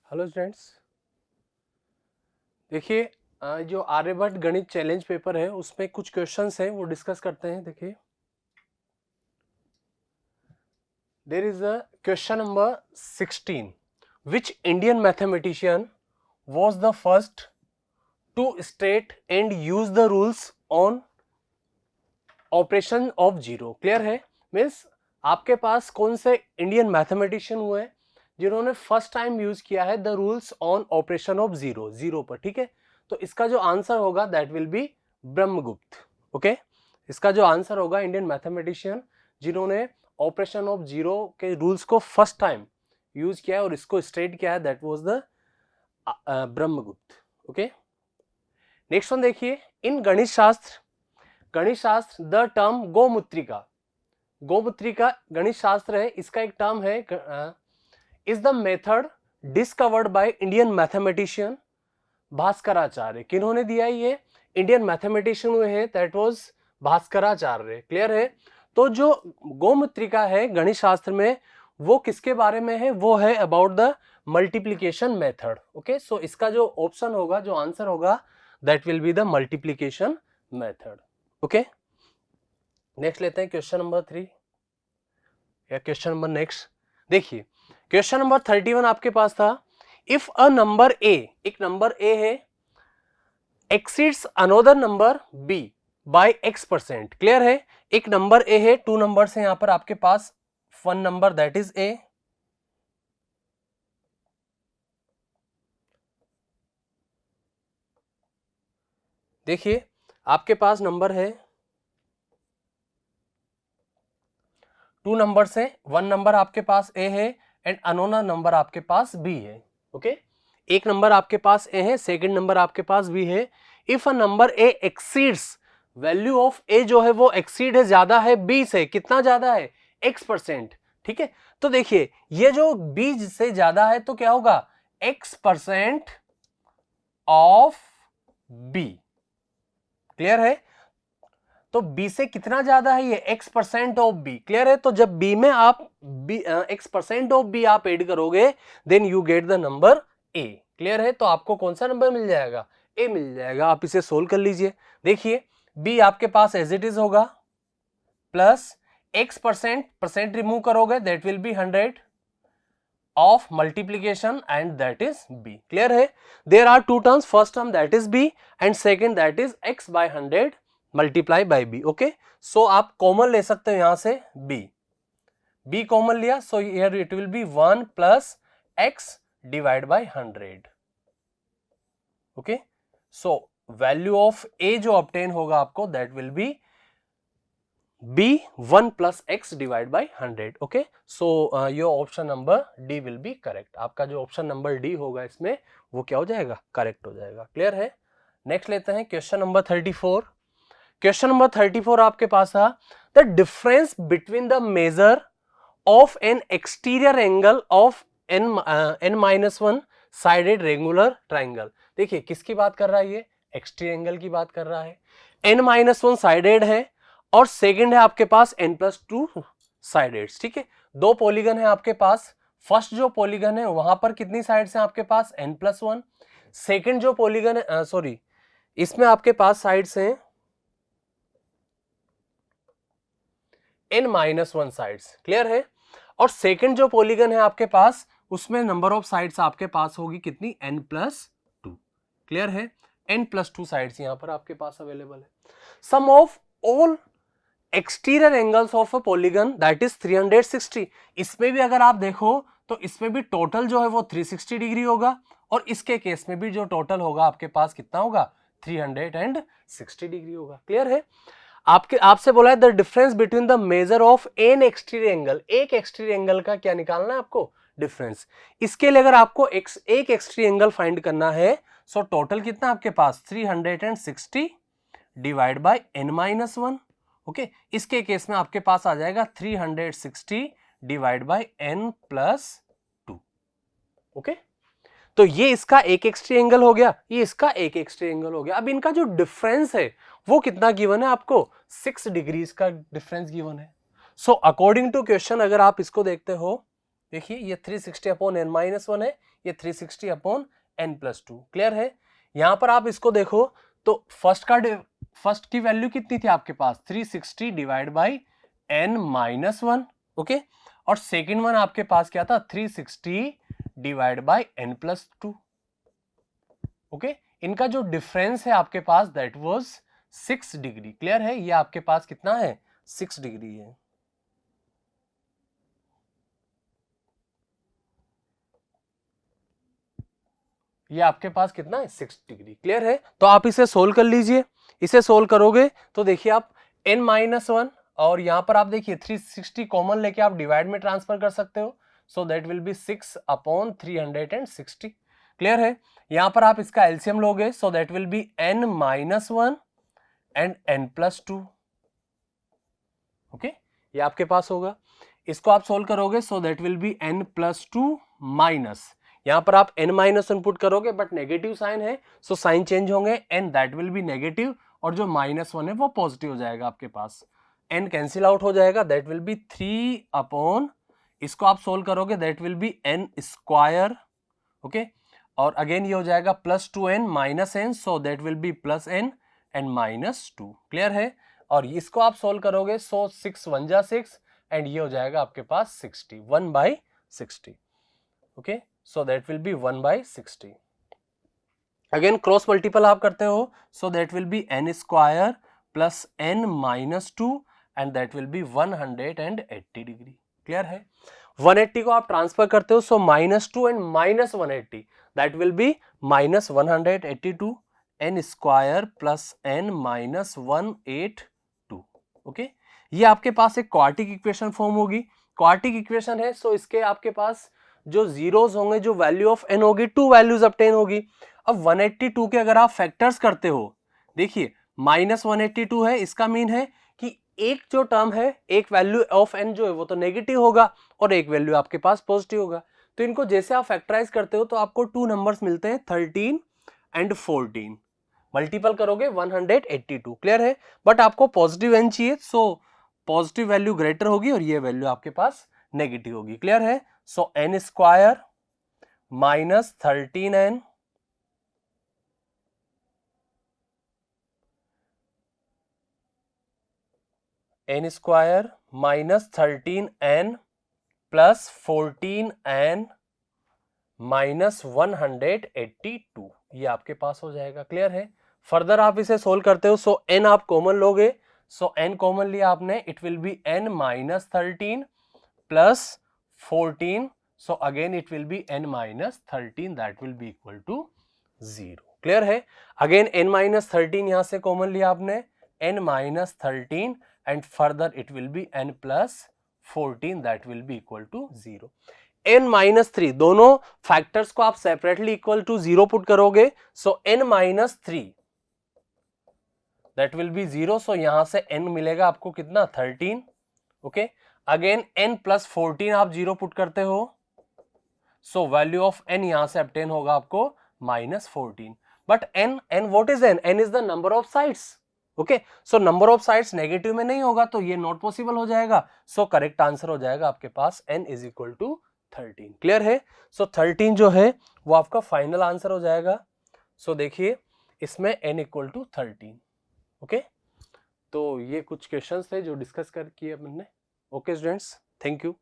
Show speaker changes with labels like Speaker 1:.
Speaker 1: Hello students, देखिए जो आर्यभट्ट गणित चैलेंज पेपर है उसमें कुछ क्वेश्चंस हैं वो डिस्कस करते हैं। देखिए, there is a question number 16, which Indian mathematician was the first to state and use the rules on operation of zero. Clear है? मीन्स आपके पास कौन से इंडियन मैथमेटिशियन हुए जिन्होंने फर्स्ट टाइम यूज किया है the rules on operation of zero, zero पर। ठीक है, तो इसका जो आंसर होगा that will B Brahmagupta. Okay, इसका जो आंसर होगा इंडियन मैथमेटिशियन जिन्होंने ऑपरेशन ऑफ जीरो के रूल्स को फर्स्ट टाइम यूज किया है और इसको स्टेट किया है, that was the Brahmagupta. Okay, next one देखिए, इन गणित शास्त्र द टर्म गोमुत्रिका, गोमुत्रिका गणित शास्त्र है, इसका एक टर्म है is the method discovered by Indian mathematician Bhaskaracharya. किन्होंने दिया ये? इंडियन मैथमेटिशियन हुए हैं, दैट वाज भास्कराचार्य। क्लियर है? तो जो गोमुत्रिका है गणित शास्त्र में वो किसके बारे में है? वो है about the multiplication method. Okay, so इसका जो ऑप्शन होगा, जो आंसर होगा, that will be the multiplication method. Okay, next लेते हैं क्वेश्चन नंबर 3 या क्वेश्चन नंबर नेक्स्ट। देखिए, क्वेश्चन नंबर 31 आपके पास था, इफ अ नंबर ए, एक नंबर ए है, exceeds another number b by x%। Clear है? एक नंबर ए है, टू नंबर्स हैं यहां पर आपके पास, one number that is A, देखिए आपके पास नंबर है, टू नंबर से, वन नंबर आपके पास ए है एंड अनोना नंबर आपके पास बी है। ओके, एक नंबर आपके पास ए है, सेकंड नंबर आपके पास बी है। If a number A exceeds, value of A जो है वो एक्सीड है, ज्यादा है बी से। कितना ज्यादा है? x%। ठीक है, तो देखिए ये जो बी से ज्यादा है तो क्या होगा? x% of B. क्लियर है? तो b से कितना ज्यादा है ये? x% of b। क्लियर है? तो जब b में आप x% ऑफ b आप ऐड करोगे then you get the number a। Clear है? तो आपको कौन सा नंबर मिल जाएगा? a मिल जाएगा। आप इसे सोल्व कर लीजिए। देखिए b आपके पास एज इट इज होगा, प्लस x% रिमूव करोगे that will be 100 of multiplication and that is b। Clear है? There are two terms, first term that is b and second that is x by 100 multiply by B. Okay, so आप common ले सकते हो यहां से b common लिया, so here it will B 1 plus x divide by 100। Okay, so value of a जो obtain होगा आपको that will B b 1 plus x divide by 100। Okay, so your option number D will be correct. आपका जो option number D होगा इसमें वो क्या हो जाएगा? करेक्ट हो जाएगा। क्लियर है? नेक्स्ट लेते हैं क्वेश्चन नंबर 34। क्वेश्चन नंबर 34 आपके पास था, the difference between the measure of N exterior angle of n-1 sided regular triangle. देखिए किसकी बात कर रहा है ये? एक्सटीरियर एंगल की बात कर रहा है। n-1 साइडेड है और सेकंड है आपके पास n+2 साइडेड। ठीक है, दो पॉलीगन है आपके पास। फर्स्ट जो पॉलीगन है वहां पर कितनी साइड्स हैं आपके पास? n+1। सेकंड जो पॉलीगन है, सॉरी, इसमें आपके पास साइड्स हैं n-1 साइड्स। क्लियर है? और सेकंड जो पॉलीगन है आपके पास उसमें नंबर ऑफ साइड्स आपके पास होगी कितनी? n+2। क्लियर है? n+2 साइड्स यहां पर आपके पास अवेलेबल है। Sum of all exterior angles of a polygon that is 360। इसमें भी अगर आप देखो तो इसमें भी टोटल जो है वो 360 डिग्री होगा और इसके केस में भी जो टोटल होगा आपके पास कितना होगा? 360 डिग्री होगा। क्लियर है? आपसे बोला है the difference between the measure of N exterior angle. एक एक्सटीरियर एंगल का क्या निकालना है आपको? डिफरेंस। इसके लिए अगर आपको एक एक्सटीरियर एंगल फाइंड करना है, सो टोटल कितना आपके पास? 360 डिवाइड बाय n-1। ओके, इसके केस में आपके पास आ जाएगा 360 डिवाइड बाय n+2। ओके, तो ये इसका एक एक्सट्रीम एंगल हो गया, ये इसका एक एक्सट्रीम एंगल हो गया। अब इनका जो डिफरेंस है वो कितना गिवन है आपको? 6 डिग्रीज का डिफरेंस गिवन है। सो अकॉर्डिंग टू क्वेश्चन अगर आप इसको देखते हो, देखिए ये 360 अपॉन n माइनस 1 है, ये 360 अपॉन n प्लस 2। क्लियर है? यहां पर आप इसको देखो तो फर्स्ट की वैल्यू कितनी थी आपके पास, 360 divide by n minus 1। Okay, और सेकेंड वन आपके पास क्या था, 360 divide by n plus 2। Okay, इनका जो डिफरेंस है आपके पास दैट वाज 6 डिग्री। क्लियर है? ये आपके पास कितना है, 6 डिग्री है। ये आपके पास कितना है, 6 डिग्री। क्लियर है? तो आप इसे सोल्व कर लीजिए। इसे सोल्व करोगे तो देखिए आप n माइनस 1 और यहां पर आप देखिए 360 कॉमन लेके आप डिवाइड में ट्रांसफर कर सकते हो, so that will B 6 upon 360। Clear है? यहां पर आप इसका एलसीएम लोगे, so that will be n minus 1 and n plus 2। Okay, ये आपके पास होगा। इसको आप सोल्व करोगे, so that will be n plus 2 minus, यहां पर आप n माइनस 1 पुट करोगे बट नेगेटिव साइन है, सो साइन चेंज होंगे, n that will B negative और जो माइनस 1 है वो पॉजिटिव हो जाएगा आपके पास। n कैंसिल आउट हो जाएगा, दैट विल बी 3 अपॉन, इसको आप सोल्व करोगे that will be n square. Okay, और अगेन ये हो जाएगा plus 2n minus n, so that will B plus n and minus 2। Clear है? और इसको आप सोल्व करोगे, सो 6 1 जा 6 एंड ये हो जाएगा आपके पास 60, 1 by 60। Okay, so that will B 1 by 60। Again cross multiple आप करते हो, so that will be n square plus n minus 2 and that will B 180 degree. Clear है? 180 को आप ट्रांसफर करते हो, so minus 2 and minus 180 that will B minus 182 n square plus n minus 182। Okay, ये आपके पास एक क्वाड्रेटिक इक्वेशन फॉर्म होगी। Quadratic equation है, सो इसके आपके पास जो जीरोस होंगे, जो वैल्यू ऑफ n होगी, 2 वैल्यूज ऑब्टेन होगी। अब 182 के अगर आप फैक्टर्स करते हो, देखिए माइनस 182 है, इसका मीन है कि एक जो टर्म है, एक वैल्यू ऑफ n जो है वो तो नेगेटिव होगा और एक वैल्यू आपके पास पॉजिटिव होगा। तो इनको जैसे आप फैक्टराइज करते हो तो आपको 2 नंबर्स मिलते हैं, 13 एंड 14। मल्टीपल करोगे 182। क्लियर है? बट आपको पॉजिटिव n चाहिए, सो पॉजिटिव वैल्यू ग्रेटर होगी और ये वैल्यू आपके पास नेगेटिव होगी। क्लियर है? सो n square minus 13n n square minus 13n plus 14n minus 182, ये आपके पास हो जाएगा। क्लियर है? फर्दर आप इसे सोल्व करते हो, सो n आप कॉमन लोगे, सो n कॉमन लिया आपने, it will be n minus 13 plus 14, so again it will be n minus 13 that will be equal to 0। Clear है? अगेन n माइनस 13 यहां से कॉमन लिया आपने, n minus 13 and further it will be n plus 14 that will be equal to 0। n minus 3 दोनों factors को आप separately equal to 0 put करोगे, सो n minus 3 that will B 0, सो यहां से n मिलेगा आपको कितना, 13। ओके, अगेन n प्लस 14 आप 0 पुट करते हो, सो वैल्यू ऑफ n यहां से ऑब्टेन होगा आपको minus 14। But n what is n? n is the number of sides. Okay, so number of sides negative में नहीं होगा तो ये नॉट पॉसिबल हो जाएगा, सो करेक्ट आंसर हो जाएगा आपके पास n is equal to 13। Clear है? सो 13 जो है वो आपका फाइनल आंसर हो जाएगा। सो देखिए इसमें n इक्वल टू 13। ओके, तो ये कुछ क्वेश्चंस थे जो डिस्कस कर किए हमने। Okay students, thank you.